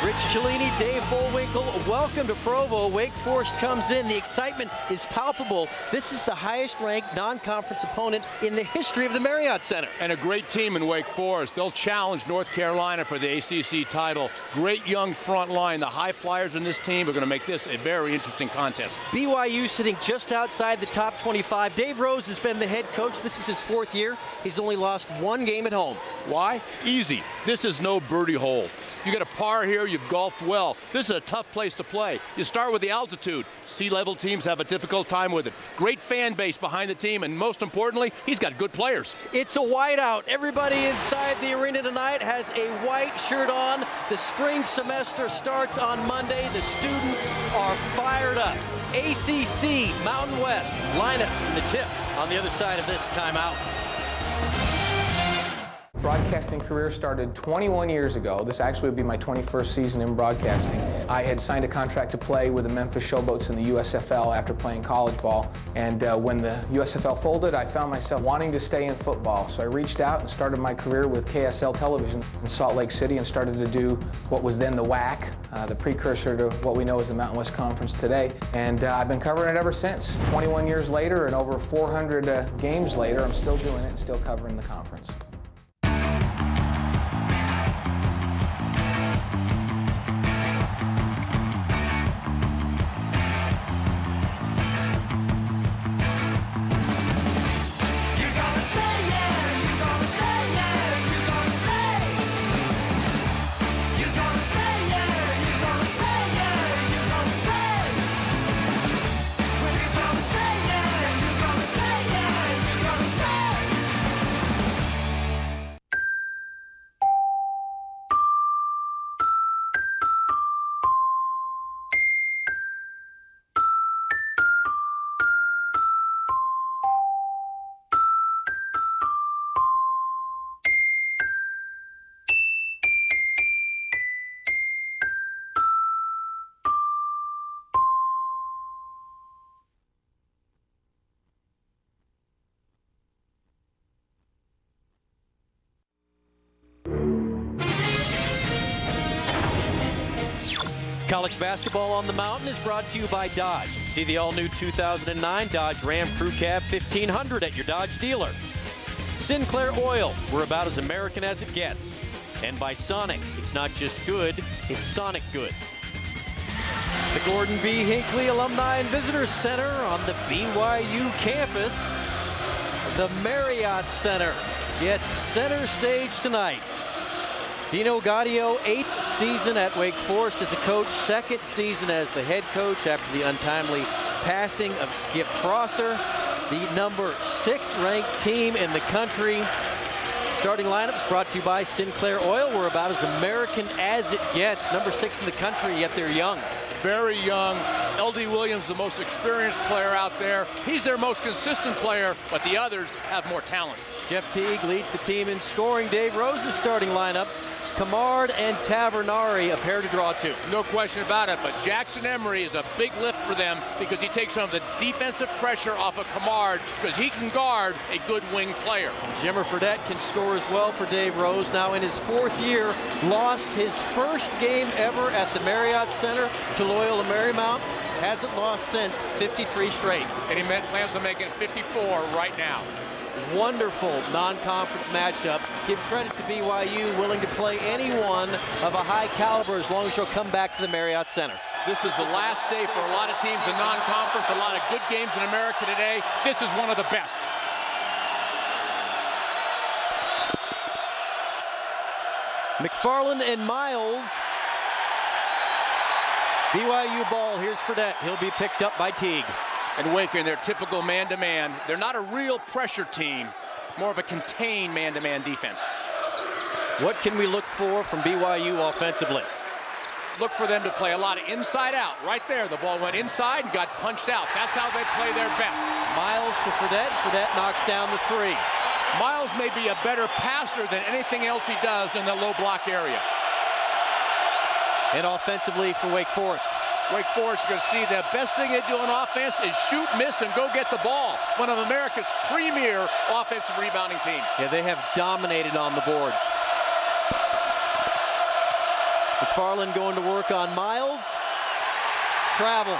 Rich Cellini, Dave Bullwinkle, welcome to Provo. Wake Forest comes in. The excitement is palpable. This is the highest-ranked non-conference opponent in the history of the Marriott Center. And a great team in Wake Forest. They'll challenge North Carolina for the ACC title. Great young front line. The high flyers in this team are going to make this a very interesting contest. BYU sitting just outside the top 25. Dave Rose has been the head coach. This is his 4th year. He's only lost 1 game at home. Why? Easy. This is no birdie hole. You get a par here, you've golfed well. This is a tough place to play. You start with the altitude. Sea-level teams have a difficult time with it. Great fan base behind the team, and most importantly, he's got good players. It's a whiteout. Everybody inside the arena tonight has a white shirt on. The spring semester starts on Monday. The students are fired up. ACC, Mountain West, lineups in the tip on the other side of this timeout. Broadcasting career started 21 years ago. This actually would be my 21st season in broadcasting. I had signed a contract to play with the Memphis Showboats in the USFL after playing college ball. And when the USFL folded, I found myself wanting to stay in football. So I reached out and started my career with KSL Television in Salt Lake City and started to do what was then the WAC, the precursor to what we know as the Mountain West Conference today. And I've been covering it ever since. 21 years later and over 400 games later, I'm still doing it and still covering the conference. College basketball on the mountain is brought to you by Dodge. See the all-new 2009 Dodge Ram Crew Cab 1500 at your Dodge dealer. Sinclair Oil, we're about as American as it gets. And by Sonic, it's not just good, it's Sonic good. The Gordon B. Hinckley Alumni and Visitors Center on the BYU campus. The Marriott Center gets center stage tonight. Dino Gaudio, 8th season at Wake Forest as a coach, 2nd season as the head coach after the untimely passing of Skip Prosser. The number 6th ranked team in the country. Starting lineups brought to you by Sinclair Oil. We're about as American as it gets. Number 6 in the country, yet they're young. Very young. L.D. Williams, the most experienced player out there. He's their most consistent player, but the others have more talent. Jeff Teague leads the team in scoring. Dave Rose's starting lineups. Camard and Tavernari, a pair to draw to. No question about it, but Jackson Emery is a big lift for them because he takes some of the defensive pressure off of Camard because he can guard a good wing player. Jimmer Fredette can score as well for Dave Rose. Now in his 4th year, lost his first game ever at the Marriott Center to Loyola Marymount. Hasn't lost since, 53 straight. And he plans on making 54 right now. Wonderful non-conference matchup. Give credit to BYU, willing to play anyone of a high caliber as long as you'll come back to the Marriott Center. This is the last day for a lot of teams in non-conference, a lot of good games in America today. This is one of the best. McFarland and Miles. BYU ball, here's Fredette. He'll be picked up by Teague. And Wake in their typical man-to-man. They're not a real pressure team, more of a contained man-to-man defense. What can we look for from BYU offensively? Look for them to play a lot of inside out. Right there, the ball went inside and got punched out. That's how they play their best. Miles to Fredette. Fredette knocks down the 3. Miles may be a better passer than anything else he does in the low block area. And offensively for Wake Forest. Wake Forest is going to see the best thing they do on offense is shoot, miss, and go get the ball. One of America's premier offensive rebounding teams. Yeah, they have dominated on the boards. McFarland going to work on Miles. Travel.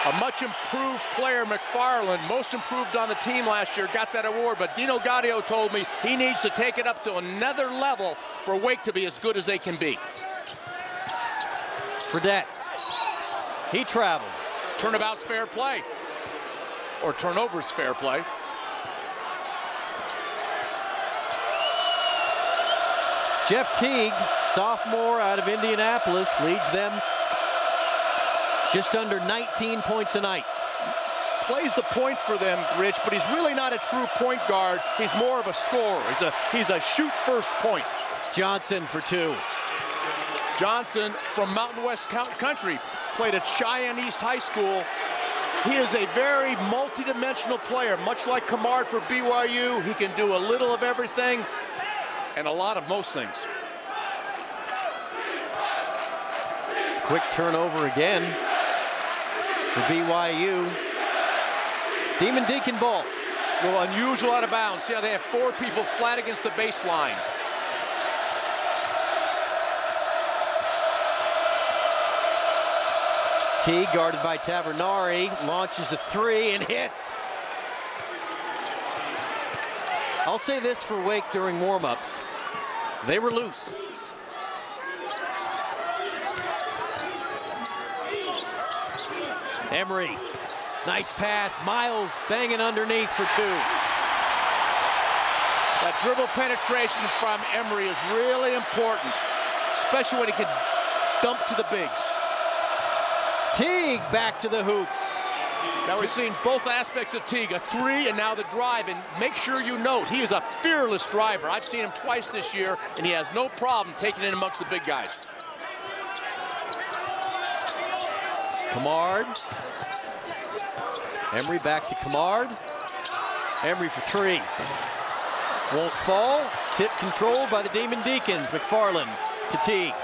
A much improved player, McFarland, most improved on the team last year, got that award, but Dino Gaudio told me he needs to take it up to another level for Wake to be as good as they can be. Fredette. He traveled. Turnabout's fair play. Or turnover's fair play. Jeff Teague, sophomore out of Indianapolis, leads them just under 19 points a night. Plays the point for them, Rich, but he's really not a true point guard. He's more of a scorer. He's a shoot first point. Johnson for 2. Johnson from Mountain West Country, played at Cheyenne East High School. He is a very multi-dimensional player, much like Kamard for BYU. He can do a little of everything and a lot of most things. Quick turnover again for BYU. Demon Deacon ball. A little unusual out of bounds. See how they have 4 people flat against the baseline. Teague guarded by Tavernari, launches a 3 and hits. I'll say this for Wake during warm-ups. They were loose. Emery, nice pass. Miles banging underneath for 2. That dribble penetration from Emery is really important, especially when he can dump to the bigs. Teague back to the hoop. Now we're seeing both aspects of Teague, a 3 and now the drive. And make sure you note, he is a fearless driver. I've seen him twice this year, and he has no problem taking it amongst the big guys. Kamard. Emery back to Kamard. Emery for 3. Won't fall. Tip controlled by the Demon Deacons. McFarland to Teague.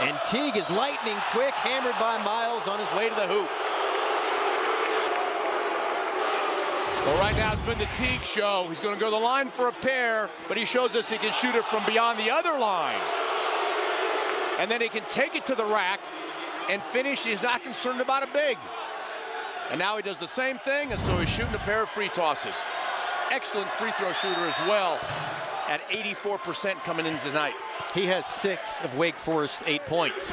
And Teague is lightning quick, hammered by Miles on his way to the hoop. Well, right now it's been the Teague show. He's going to go to the line for a pair, but he shows us he can shoot it from beyond the other line. And then he can take it to the rack and finish. He's not concerned about a big. And now he does the same thing, and so he's shooting a pair of free tosses. Excellent free throw shooter as well, at 84% coming in tonight. He has 6 of Wake Forest 8 points.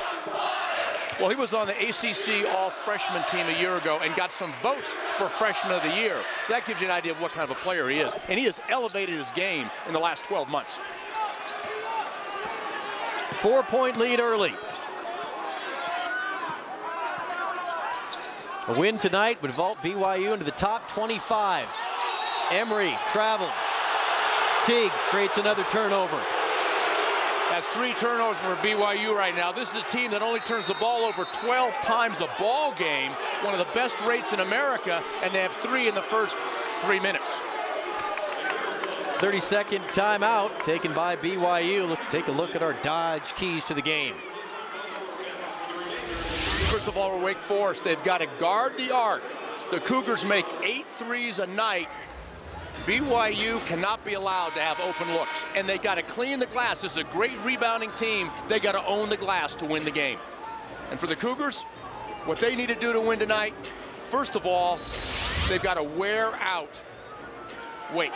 Well, he was on the ACC All-Freshman team a year ago and got some votes for Freshman of the Year. So that gives you an idea of what kind of a player he is. And he has elevated his game in the last 12 months. 4-point lead early. A win tonight would vault BYU into the top 25. Emery traveled. Teague creates another turnover. That's 3 turnovers for BYU right now. This is a team that only turns the ball over 12 times a ball game, one of the best rates in America, and they have 3 in the first 3 minutes. 30-second timeout taken by BYU. Let's take a look at our Dodge keys to the game. First of all, Wake Forest, they've got to guard the arc. The Cougars make 8 threes a night. BYU cannot be allowed to have open looks, and they got to clean the glass. This is a great rebounding team. They got to own the glass to win the game. And for the Cougars, what they need to do to win tonight, first of all, they've got to wear out Wake.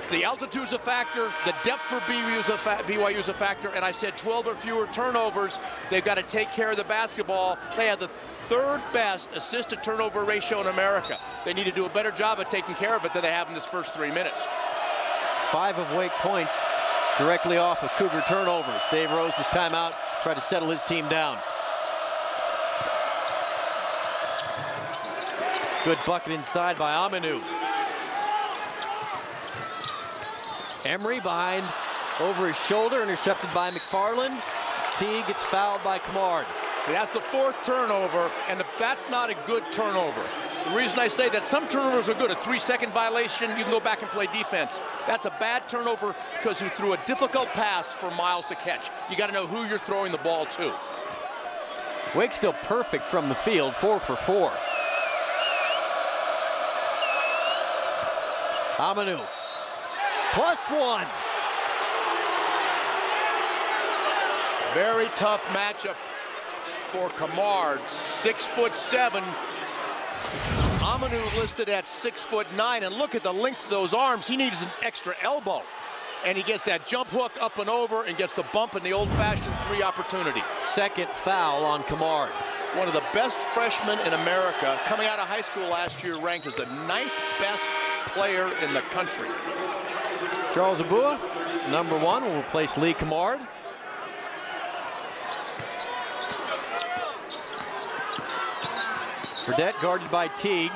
The altitude's a factor, the depth for BYU is a factor, and I said 12 or fewer turnovers. They've got to take care of the basketball. They have the 3rd best assist-to-turnover ratio in America. They need to do a better job of taking care of it than they have in this first 3 minutes. 5 of Wake points directly off of Cougar turnovers. Dave Rose's timeout, try to settle his team down. Good bucket inside by Aminu. Emery behind, over his shoulder, intercepted by McFarland. Teague gets fouled by Kamard. See, that's the 4th turnover, and that's not a good turnover. The reason I say that some turnovers are good, a 3-second violation, you can go back and play defense. That's a bad turnover because he threw a difficult pass for Miles to catch. You got to know who you're throwing the ball to. Wake's still perfect from the field, 4 for 4. Amanu. +1. Very tough matchup for Kamard. 6'7". Amanu listed at 6'9", and look at the length of those arms. He needs an extra elbow. And he gets that jump hook up and over and gets the bump in the old-fashioned 3 opportunity. Second foul on Kamard. One of the best freshmen in America, coming out of high school last year, ranked as the 9th best player in the country. Charles Abua, number 1, will replace Lee Kamard. Fredette guarded by Teague.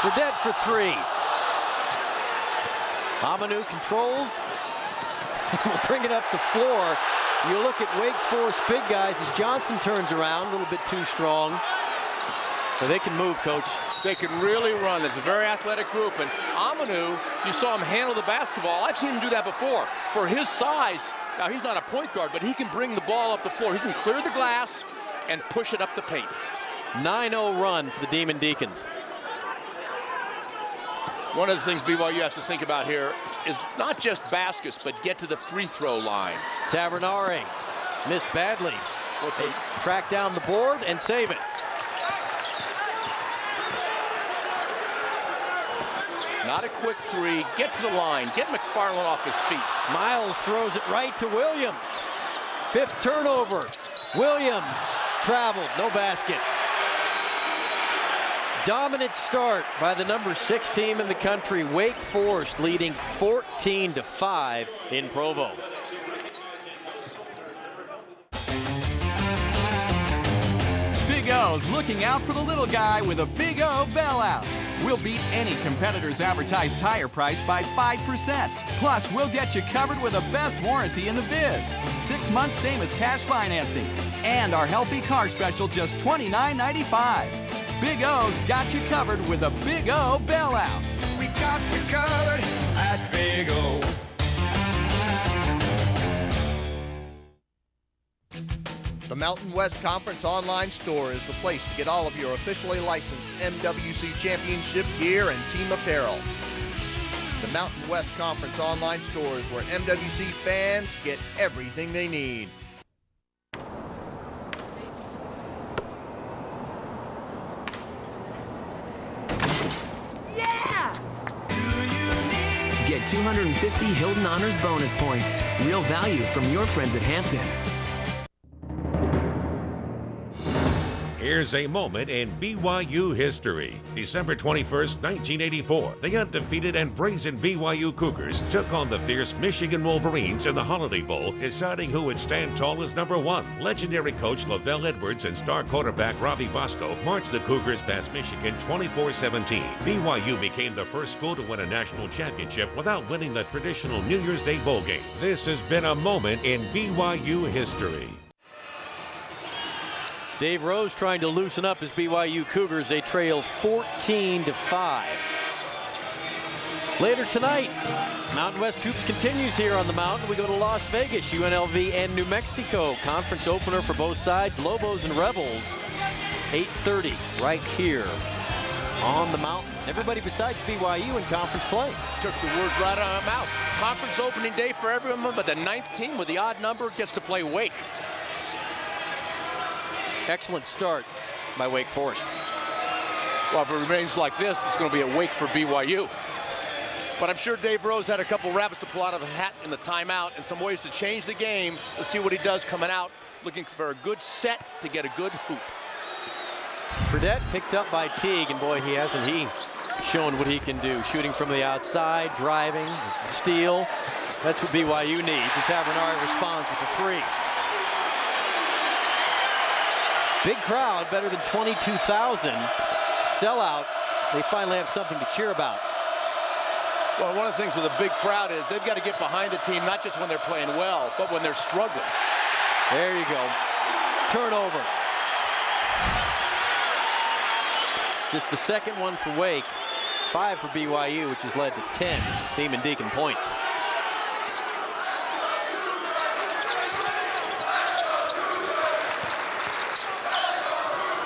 Fredette for 3. Amanu controls. We'll bring it up the floor. You look at Wake Forest big guys as Johnson turns around, a little bit too strong. So they can move, Coach. They can really run. It's a very athletic group. And Amanu, you saw him handle the basketball. I've seen him do that before. For his size, now he's not a point guard, but he can bring the ball up the floor. He can clear the glass and push it up the paint. 9-0 run for the Demon Deacons. One of the things BYU has to think about here is not just baskets, but get to the free throw line. Tavernari missed badly. They track down the board and save it. Not a quick 3. Get to the line. Get McFarland off his feet. Miles throws it right to Williams. 5th turnover. Williams traveled. No basket. Dominant start by the number 6 team in the country, Wake Forest, leading 14-5 in Provo. Big O's looking out for the little guy with a Big O bailout. We'll beat any competitor's advertised tire price by 5%. Plus, we'll get you covered with the best warranty in the biz. 6 months, same as cash financing. And our healthy car special, just $29.95. Big O's got you covered with a Big O bailout. We got you covered at Big O. The Mountain West Conference online store is the place to get all of your officially licensed MWC Championship gear and team apparel. The Mountain West Conference online store is where MWC fans get everything they need. Get 250 Hilton Honors bonus points. Real value from your friends at Hampton. Here's a moment in BYU history. December 21st, 1984, the undefeated and brazen BYU Cougars took on the fierce Michigan Wolverines in the Holiday Bowl, deciding who would stand tall as number 1. Legendary coach Lavelle Edwards and star quarterback Robbie Bosco marched the Cougars past Michigan 24-17. BYU became the first school to win a national championship without winning the traditional New Year's Day bowl game. This has been a moment in BYU history. Dave Rose trying to loosen up his BYU Cougars. They trail 14-5. Later tonight, Mountain West Hoops continues here on the mountain. We go to Las Vegas, UNLV and New Mexico. Conference opener for both sides, Lobos and Rebels. 8:30 right here on the mountain. Everybody besides BYU in conference play. Took the words right out of my mouth. Conference opening day for everyone, but the 9th team with the odd number gets to play Wake. Excellent start by Wake Forest. Well, if it remains like this, it's going to be a Wake for BYU. But I'm sure Dave Rose had a couple rabbits to pull out of the hat in the timeout and some ways to change the game. Let's see what he does coming out, looking for a good set to get a good hoop. Fredette picked up by Teague, and boy, hasn't he shown what he can do. Shooting from the outside, driving, steal. That's what BYU needs. And Tavernari responds with a 3. Big crowd, better than 22,000. Sellout. They finally have something to cheer about. Well, one of the things with a big crowd is they've got to get behind the team, not just when they're playing well, but when they're struggling. There you go. Turnover. Just the second one for Wake. 5 for BYU, which has led to 10 Demon Deacon points.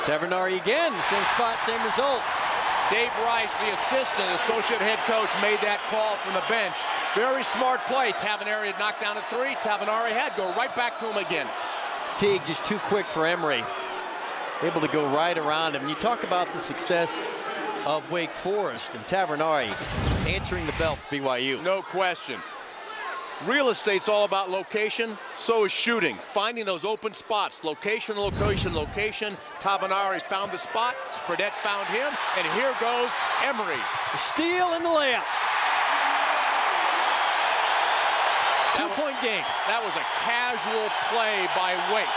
Tavernari again, same spot, same result. Dave Rice, the associate head coach, made that call from the bench. Very smart play. Tavernari had knocked down a 3. Tavernari had go right back to him again. Teague just too quick for Emery. Able to go right around him. You talk about the success of Wake Forest, and Tavernari answering the bell for BYU. No question. Real estate's all about location, so is shooting. Finding those open spots. Location, location, location. Tavernari found the spot. Fredette found him, and here goes Emery. The steal and the layup. 2-point game. That was a casual play by Wake.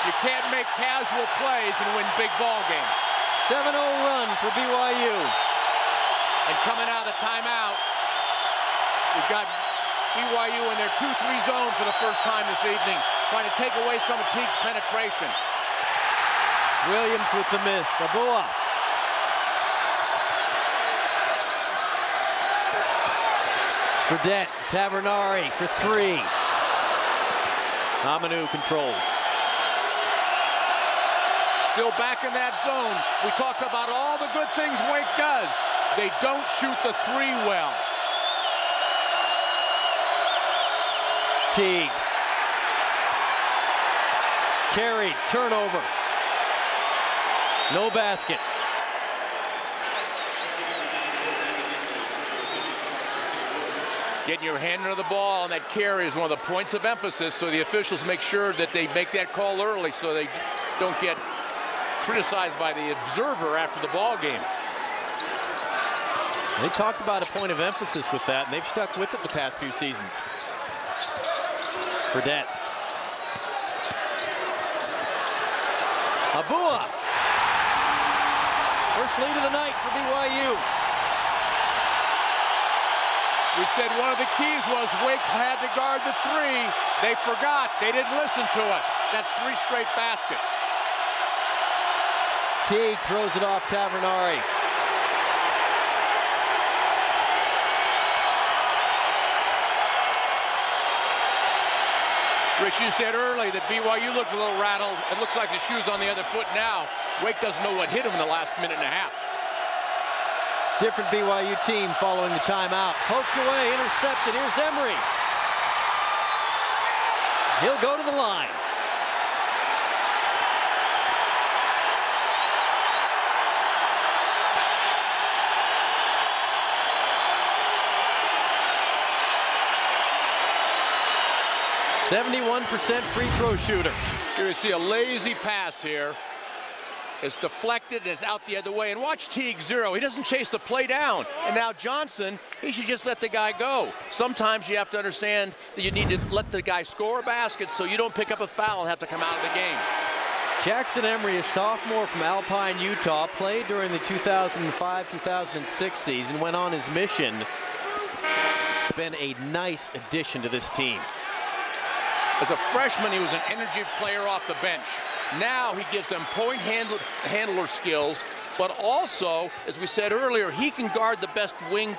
You can't make casual plays and win big ball games. 7-0 run for BYU. And coming out of the timeout, we've got BYU in their 2-3 zone for the first time this evening, trying to take away some of Teague's penetration. Williams with the miss. Abua. Fredette, Tavernari for 3. Amanu controls. Still back in that zone. We talked about all the good things Wake does. They don't shoot the 3 well. Teague. Carried, turnover. No basket. Getting your hand under the ball on that carry is one of the points of emphasis, so the officials make sure that they make that call early so they don't get criticized by the observer after the ball game. They talked about a point of emphasis with that, and they've stuck with it the past few seasons. Fredette. Abua. First lead of the night for BYU. We said one of the keys was Wake had to guard the 3. They forgot. They didn't listen to us. That's 3 straight baskets. Teague throws it off Tavernari. Rich, you said early that BYU looked a little rattled. It looks like the shoe's on the other foot now. Wake doesn't know what hit him in the last minute and a half. Different BYU team following the timeout. Poked away, intercepted. Here's Emery. He'll go to the line. .71% free throw shooter. Here you see a lazy pass here. It's deflected, it's out the other way. And watch Teague zero. He doesn't chase the play down. And now Johnson, he should just let the guy go. Sometimes you have to understand that you need to let the guy score a basket so you don't pick up a foul and have to come out of the game. Jackson Emery, a sophomore from Alpine, Utah, played during the 2005-2006 season, went on his mission. It's been a nice addition to this team. As a freshman, he was an energy player off the bench. Now he gives them point handler skills, but also, as we said earlier, he can guard the best wing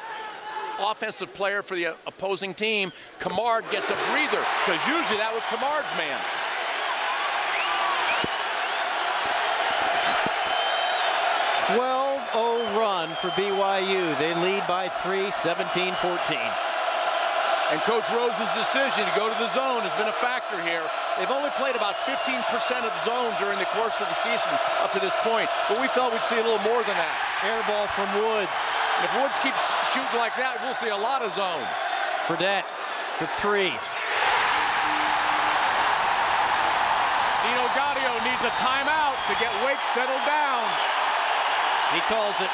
offensive player for the opposing team. Kamard gets a breather, because usually that was Kamard's man. .12-0 run for BYU. They lead by 3, 17-14. And Coach Rose's decision to go to the zone has been a factor here. They've only played about 15% of the zone during the course of the season up to this point, but we felt we'd see a little more than that. Air ball from Woods. And if Woods keeps shooting like that, we'll see a lot of zone. Fredette for 3. Dino Gaudio needs a timeout to get Wake settled down. He calls it.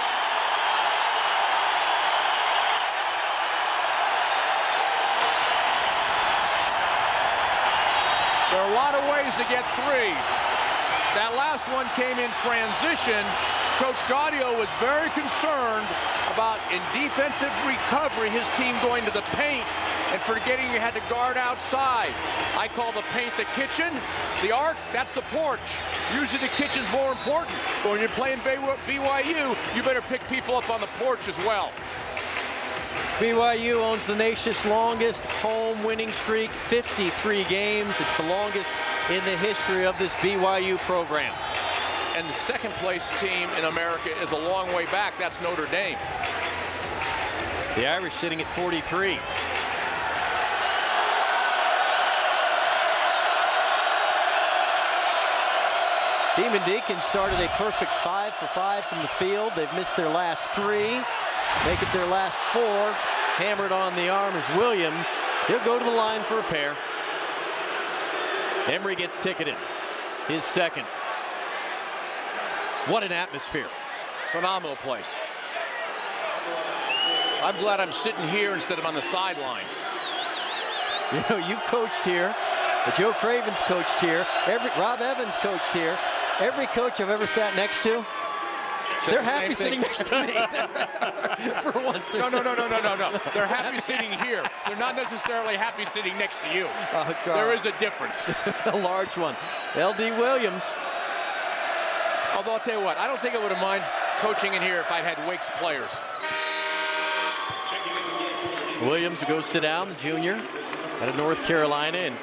There are a lot of ways to get threes. That last one came in transition, Coach Gaudio was very concerned about, in defensive recovery, his team going to the paint and forgetting you had to guard outside. I call the paint the kitchen. The arc, that's the porch. Usually the kitchen's more important. But when you're playing BYU, you better pick people up on the porch as well. BYU owns the nation's longest home winning streak, 53 games. It's the longest in the history of this BYU program. And the second place team in America is a long way back. That's Notre Dame. The Irish sitting at 43. Demon Deacons started a perfect 5 for 5 from the field. They've missed their last 3. Make it their last 4. Hammered on the arm is Williams. He'll go to the line for a pair. Emery gets ticketed. His second. What an atmosphere. Phenomenal place. I'm glad I'm sitting here instead of on the sideline. You know, you've coached here. Joe Craven's coached here. Rob Evans coached here. Every coach I've ever sat next to, they're happy sitting next to me. For once. No. They're happy sitting here. They're not necessarily happy sitting next to you. Oh, there is a difference. A large one. L.D. Williams. Although I'll tell you what, I don't think I would have minded coaching in here if I'd had Wake's players. Williams will go sit down, the junior, out of North Carolina. And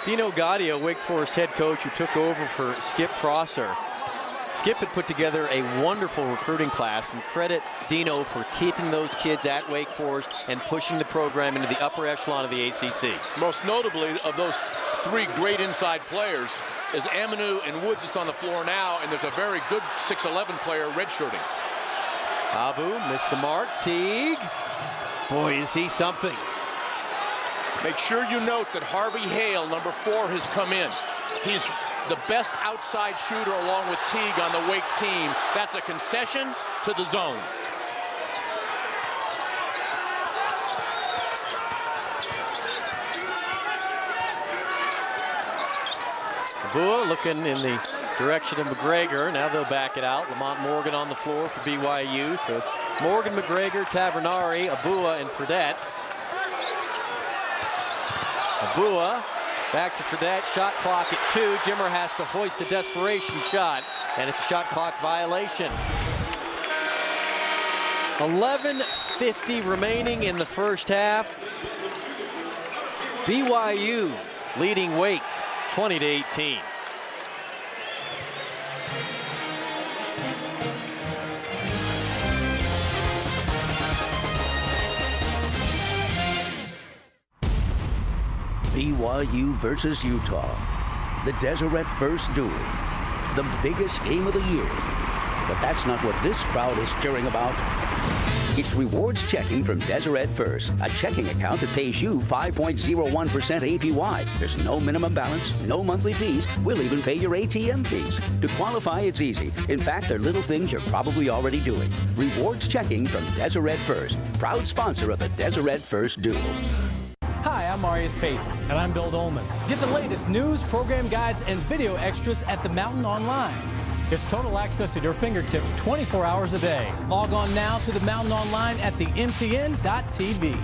Dino Gaudio, Wake Forest head coach, who took over for Skip Prosser. Skip had put together a wonderful recruiting class, and credit Dino for keeping those kids at Wake Forest and pushing the program into the upper echelon of the ACC. Most notably, of those 3 great inside players, is Aminu and Woods is on the floor now, and there's a very good 6'11" player redshirting. Abu missed the mark. Teague. Boy, is he something. Make sure you note that Harvey Hale, number 4, has come in. He's the best outside shooter along with Teague on the Wake team. That's a concession to the zone. Abua looking in the direction of McGregor. Now they'll back it out. Lamont Morgan on the floor for BYU. So it's Morgan, McGregor, Tavernari, Abua, and Fredette. Abua back to Fredette. Shot clock at 2. Jimmer has to hoist a desperation shot, and it's a shot clock violation. 11:50 remaining in the first half. BYU leading Wake 20-18. BYU versus Utah, the Deseret First Duel, the biggest game of the year. But that's not what this crowd is cheering about. It's rewards checking from Deseret First, a checking account that pays you 5.01% APY. There's no minimum balance, no monthly fees. We'll even pay your ATM fees. To qualify, it's easy. In fact, they're little things you're probably already doing. Rewards checking from Deseret First, proud sponsor of the Deseret First Duel. Hi, I'm Marius Payton. And I'm Bill Dolman. Get the latest news, program guides, and video extras at the Mountain Online. It's total access at your fingertips 24 hours a day. Log on now to the Mountain Online at themtn.tv.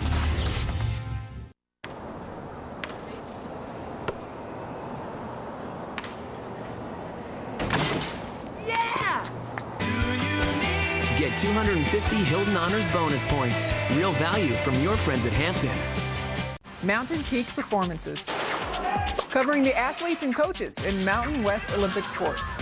Yeah! Get 250 Hilton Honors bonus points. Real value from your friends at Hampton. Mountain Peak Performances, covering the athletes and coaches in Mountain West Olympic sports.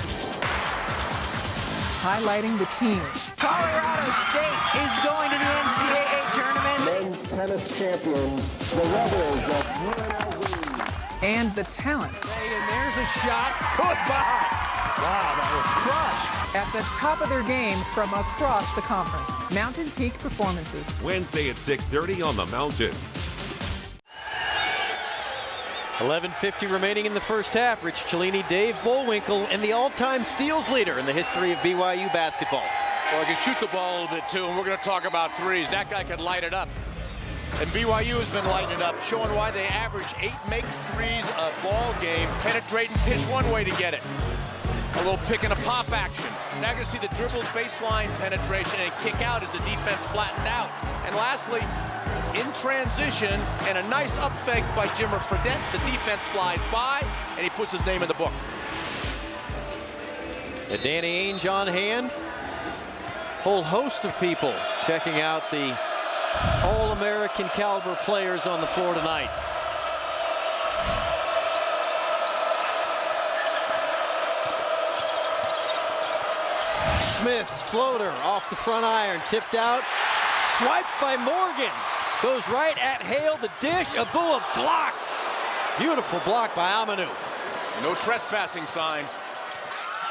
Highlighting the teams. Colorado State is going to the NCAA tournament. Men's tennis champions, the Rebels of UNLV. And the talent. And there's a shot. Goodbye. Wow, that was crushed. At the top of their game from across the conference. Mountain Peak Performances. Wednesday at 6:30 on the Mountain. 11:50 remaining in the first half. Rich Cellini, Dave Bullwinkle, and the all-time steals leader in the history of BYU basketball. Well, I can shoot the ball a little bit too, and we're going to talk about threes. That guy could light it up. And BYU has been lighting it up, showing why they average 8 make threes a ball game. Penetrate and pitch one way to get it. A little pick and a pop action. Now you're going to see the dribbles, baseline penetration, and kick out as the defense flattened out. And lastly, in transition, and a nice up fake by Jimmer Fredette. The defense flies by, and he puts his name in the book. The Danny Ainge on hand. Whole host of people checking out the All-American caliber players on the floor tonight. Smith's floater off the front iron, tipped out, swiped by Morgan. Goes right at Hale, the dish, Abua blocked. Beautiful block by Amanu. No trespassing sign.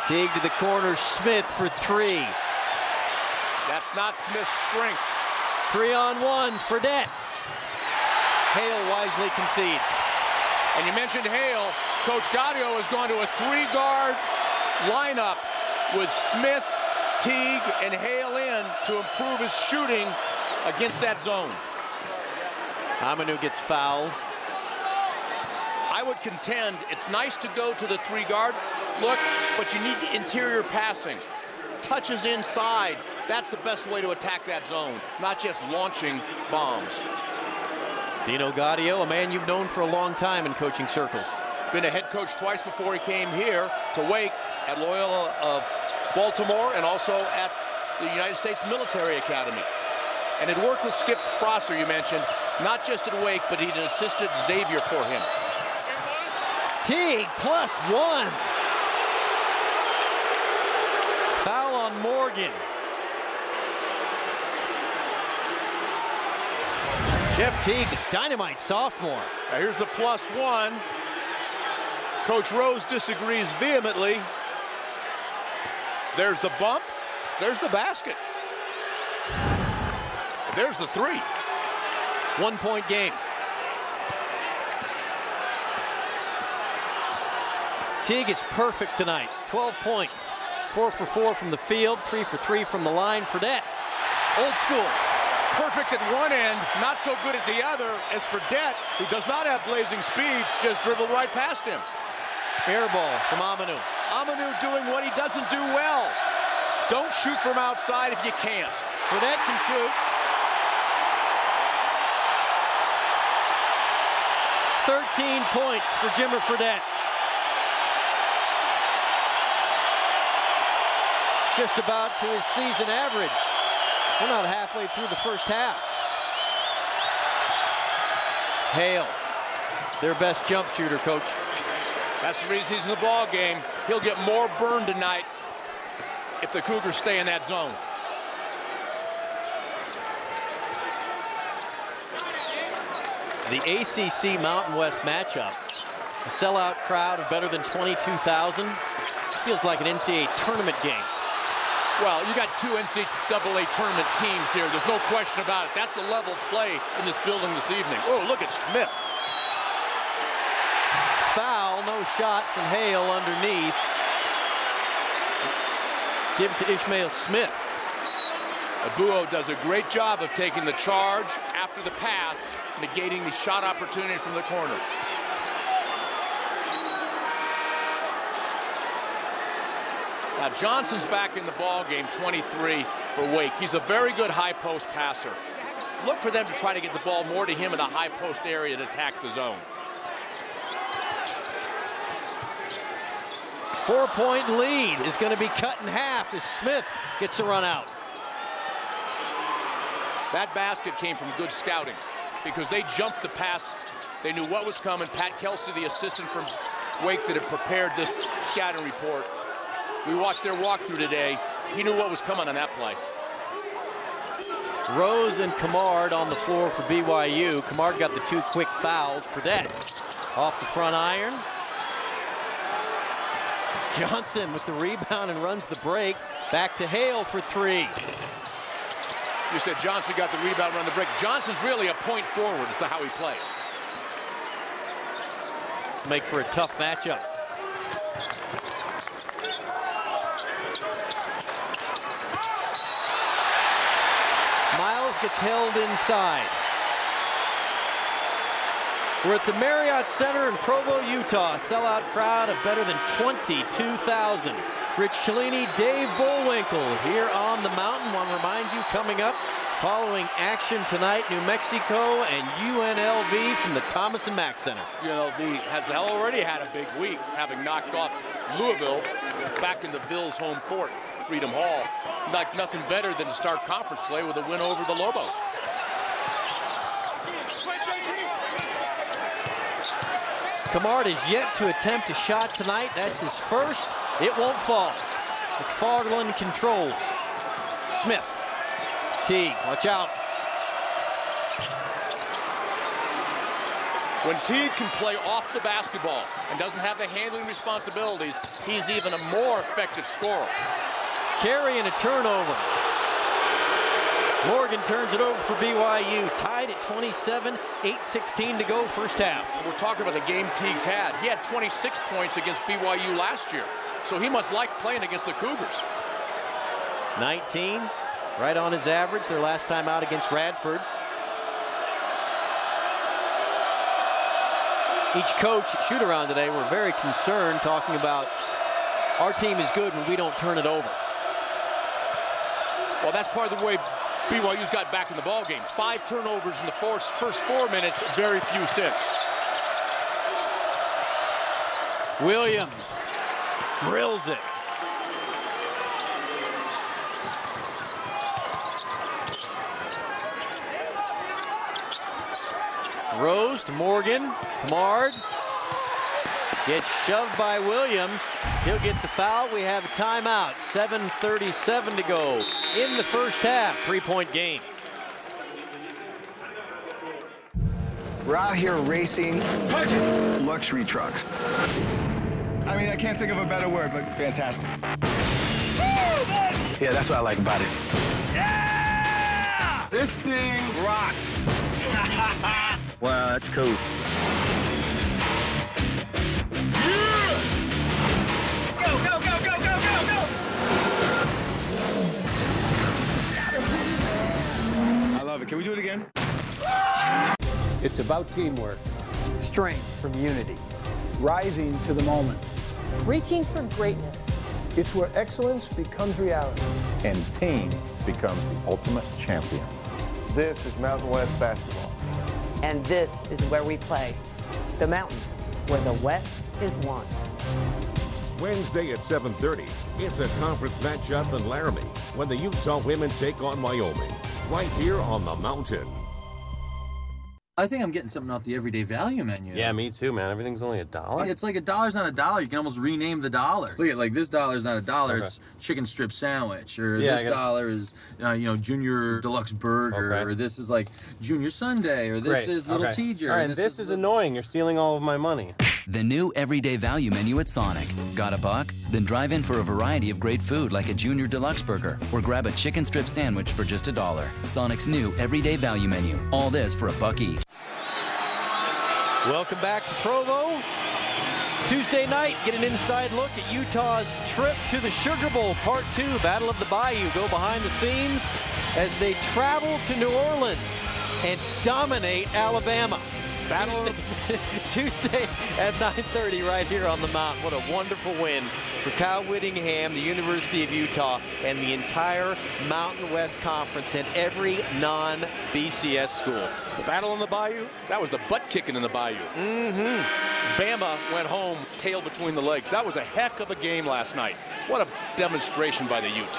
Teague to the corner, Smith for three. That's not Smith's strength. 3-on-1, Fredette. Hale wisely concedes. And you mentioned Hale. Coach Gaudio has gone to a three-guard lineup with Smith, Teague, and Hale in to improve his shooting against that zone. Amanu gets fouled. I would contend it's nice to go to the three-guard look, but you need interior passing. Touches inside. That's the best way to attack that zone, not just launching bombs. Dino Gaudio, a man you've known for a long time in coaching circles. Been a head coach twice before he came here to Wake at Loyola of Baltimore and also at the United States Military Academy. And it worked with Skip Prosser, you mentioned, not just at Wake, but he'd assisted Xavier for him. Teague +1. Foul on Morgan. Jeff Teague, the dynamite sophomore. Now here's the +1. Coach Rose disagrees vehemently. There's the bump. There's the basket. There's the three. 1 point game. Teague is perfect tonight. 12 points. 4 for 4 from the field, 3 for 3 from the line. Fredette, old school. Perfect at one end, not so good at the other as Fredette, who does not have blazing speed, just dribbled right past him. Air ball from Amanu. Amanu doing what he doesn't do well. Don't shoot from outside if you can't. Fredette can shoot. 13 points for Jimmer Fredette. Just about to his season average. We're not halfway through the first half. Hale, their best jump shooter, coach. That's the reason he's in the ball game. He'll get more burn tonight if the Cougars stay in that zone. The ACC Mountain West matchup. A sellout crowd of better than 22,000. Feels like an NCAA tournament game. Well, you got two NCAA tournament teams here. There's no question about it. That's the level play in this building this evening. Oh, look at Smith. Foul, no shot from Hale underneath. Give it to Ishmael Smith. Abua does a great job of taking the charge after the pass, negating the shot opportunity from the corner. Now Johnson's back in the ball game, 23 for Wake. He's a very good high post passer. Look for them to try to get the ball more to him in the high post area to attack the zone. 4-point lead is going to be cut in half as Smith gets a run out. That basket came from good scouting because they jumped the pass. They knew what was coming. Pat Kelsey, the assistant from Wake that had prepared this scouting report. We watched their walkthrough today. He knew what was coming on that play. Rose and Camard on the floor for BYU. Camard got the 2 quick fouls. Fredette off the front iron. Johnson with the rebound and runs the break. Back to Hale for 3. You said Johnson got the rebound, run the break. Johnson's really a point forward as to how he plays. Make for a tough matchup. Miles gets held inside. We're at the Marriott Center in Provo, Utah. Sellout crowd of better than 22,000. Rich Cellini, Dave Bullwinkle here on the mountain. Want to remind you, coming up, following action tonight, New Mexico and UNLV from the Thomas and Mack Center. UNLV has already had a big week, having knocked off Louisville back in the Vills home court, Freedom Hall. Like nothing better than to start conference play with a win over the Lobos. Kamard is yet to attempt a shot tonight. That's his first. It won't fall. McFarland controls. Smith. Teague, watch out. When Teague can play off the basketball and doesn't have the handling responsibilities, he's even a more effective scorer. Carey and a turnover. Morgan turns it over for BYU, tied at 27, 8:16 to go, first half. We're talking about the game Teague's had. He had 26 points against BYU last year, so he must like playing against the Cougars. 19, right on his average, their last time out against Radford. Each coach at shoot-around today were very concerned, talking about our team is good when we don't turn it over. Well, that's part of the way BYU's got back in the ball game. 5 turnovers in the first 4 minutes, very few 6. Williams drills it. Rose to Morgan. Kamard gets shoved by Williams. He'll get the foul. We have a timeout. 7:37 to go in the first half. 3-point game. We're out here racing luxury trucks. I mean, I can't think of a better word, but fantastic. Yeah, that's what I like about it. Yeah! This thing rocks. Wow, that's cool. Can we do it again? It's about teamwork, strength from unity, rising to the moment, reaching for greatness. It's where excellence becomes reality. And team becomes the ultimate champion. This is Mountain West basketball. And this is where we play. The Mountain, where the West is one. Wednesday at 7:30, it's a conference matchup in Laramie when the Utah women take on Wyoming. Right here on the mountain. I think I'm getting something off the everyday value menu. Yeah, me too, man. Everything's only $1. It's like $1's not $1. You can almost rename the dollar. Look at, like, this dollar is not $1. Okay. It's chicken strip sandwich, or yeah, this dollar is junior deluxe burger, or this is like junior sundae, or this is little teacher. All right, this is annoying. You're stealing all of my money. The new everyday value menu at Sonic. Got a buck? Then drive in for a variety of great food like a junior deluxe burger, or grab a chicken strip sandwich for just $1. Sonic's new everyday value menu. All this for $1 each. Welcome back to Provo. Tuesday night, get an inside look at Utah's trip to the Sugar Bowl, Part 2, Battle of the Bayou. Go behind the scenes as they travel to New Orleans and dominate Alabama. Tuesday at 9:30 right here on the Mountain. What a wonderful win for Kyle Whittingham, the University of Utah, and the entire Mountain West Conference and every non-BCS school. The battle in the Bayou, that was the butt kicking in the Bayou. Bama went home, tail between the legs. That was a heck of a game last night. What a demonstration by the Utes.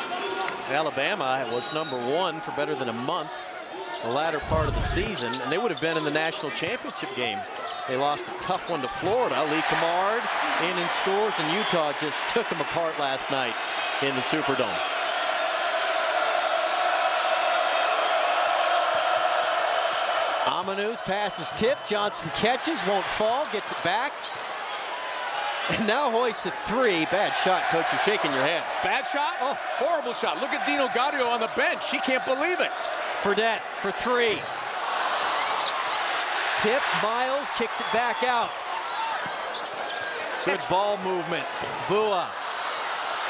Alabama was #1 for better than a month the latter part of the season, and they would have been in the national championship game. They lost a tough one to Florida. Lee Kamard in scores, and Utah just took them apart last night in the Superdome. Amanu's pass is tipped. Johnson catches, won't fall, gets it back. And now hoists a 3. Bad shot, coach. You're shaking your head. Bad shot? Oh, horrible shot. Look at Dino Gaudio on the bench. He can't believe it. Fredette for 3. Tip, Miles kicks it back out. Good ball movement. Bua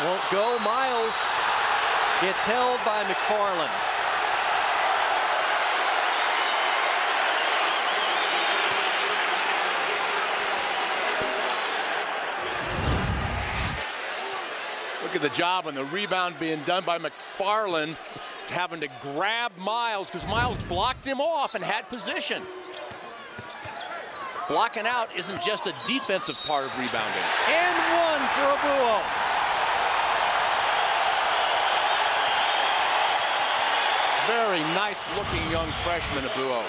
won't go. Miles gets held by McFarland. Look at the job on the rebound being done by McFarland, having to grab Miles because Miles blocked him off and had position. Blocking out isn't just a defensive part of rebounding. And one for Abuo. Very nice looking young freshman, Abuo.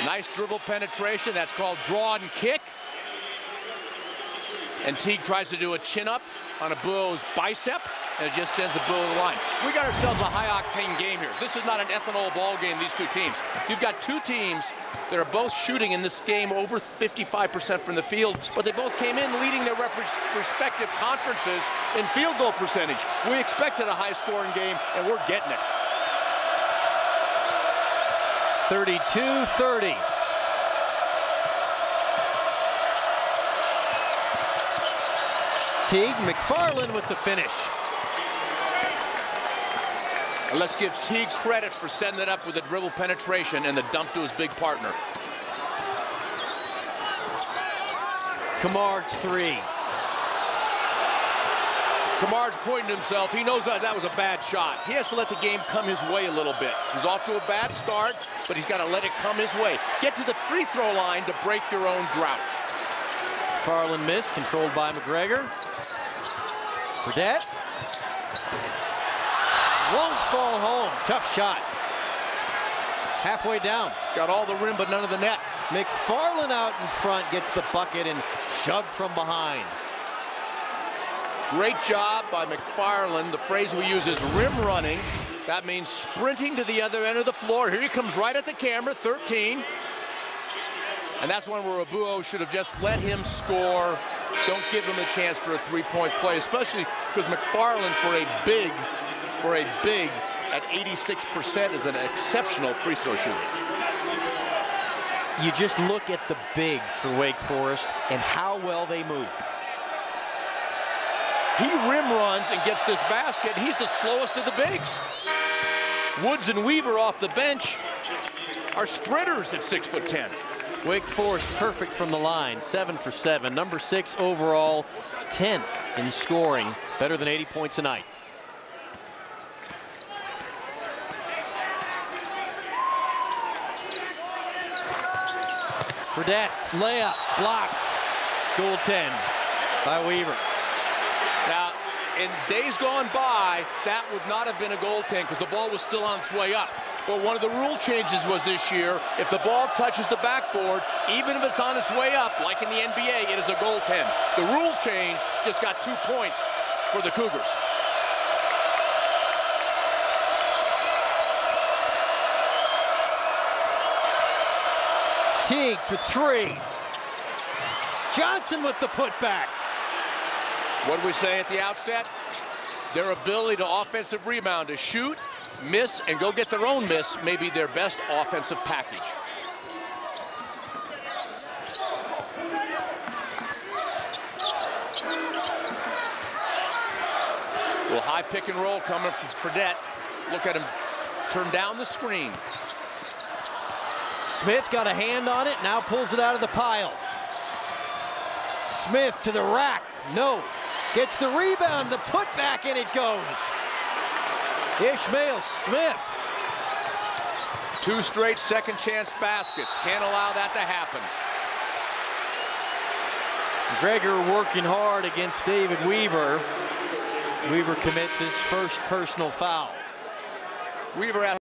Nice dribble penetration. That's called draw and kick. And Teague tries to do a chin-up on Abuo's bicep, and it just sends Abuo to the line. We got ourselves a high-octane game here. This is not an ethanol ball game, these two teams. You've got two teams that are both shooting in this game over 55% from the field, but they both came in leading their respective conferences in field goal percentage. We expected a high-scoring game, and we're getting it. 32-30. Teague, McFarland with the finish. And let's give Teague credit for setting it up with a dribble penetration and the dump to his big partner. Camargue's three. Camargue's pointing to himself. He knows that was a bad shot. He has to let the game come his way a little bit. He's off to a bad start, but he's got to let it come his way. Get to the free throw line to break your own drought. Farland missed, controlled by McGregor. Fredette. Won't fall home. Tough shot. Halfway down. Got all the rim, but none of the net. McFarland out in front gets the bucket and shoved from behind. Great job by McFarland. The phrase we use is rim running. That means sprinting to the other end of the floor. Here he comes right at the camera, 13. And that's one where Abuo should have just let him score. Don't give him a chance for a three-point play, especially because McFarland, for a big at 86% is an exceptional free throw shooter. You just look at the bigs for Wake Forest and how well they move. He rim runs and gets this basket. He's the slowest of the bigs. Woods and Weaver off the bench are sprinters at 6'10". Wake Forest perfect from the line, 7 for 7. Number 6 overall, 10th in scoring, better than 80 points a night. Fredette's layup, blocked, goaltend by Weaver. Now, in days gone by, that would not have been a goaltend because the ball was still on its way up. But one of the rule changes was this year, if the ball touches the backboard, even if it's on its way up, like in the NBA, it is a goaltend. The rule change just got 2 points for the Cougars. Teague for 3. Johnson with the putback. What did we say at the outset? Their ability to offensive rebound, to shoot, miss, and go get their own miss may be their best offensive package. Little high pick and roll coming from Fredette. Look at him turn down the screen. Smith got a hand on it, now pulls it out of the pile. Smith to the rack, no. Gets the rebound, the putback, and it goes. Ishmael Smith. 2 straight second chance baskets. Can't allow that to happen. Gregor working hard against David Weaver. Weaver commits his first personal foul. Weaver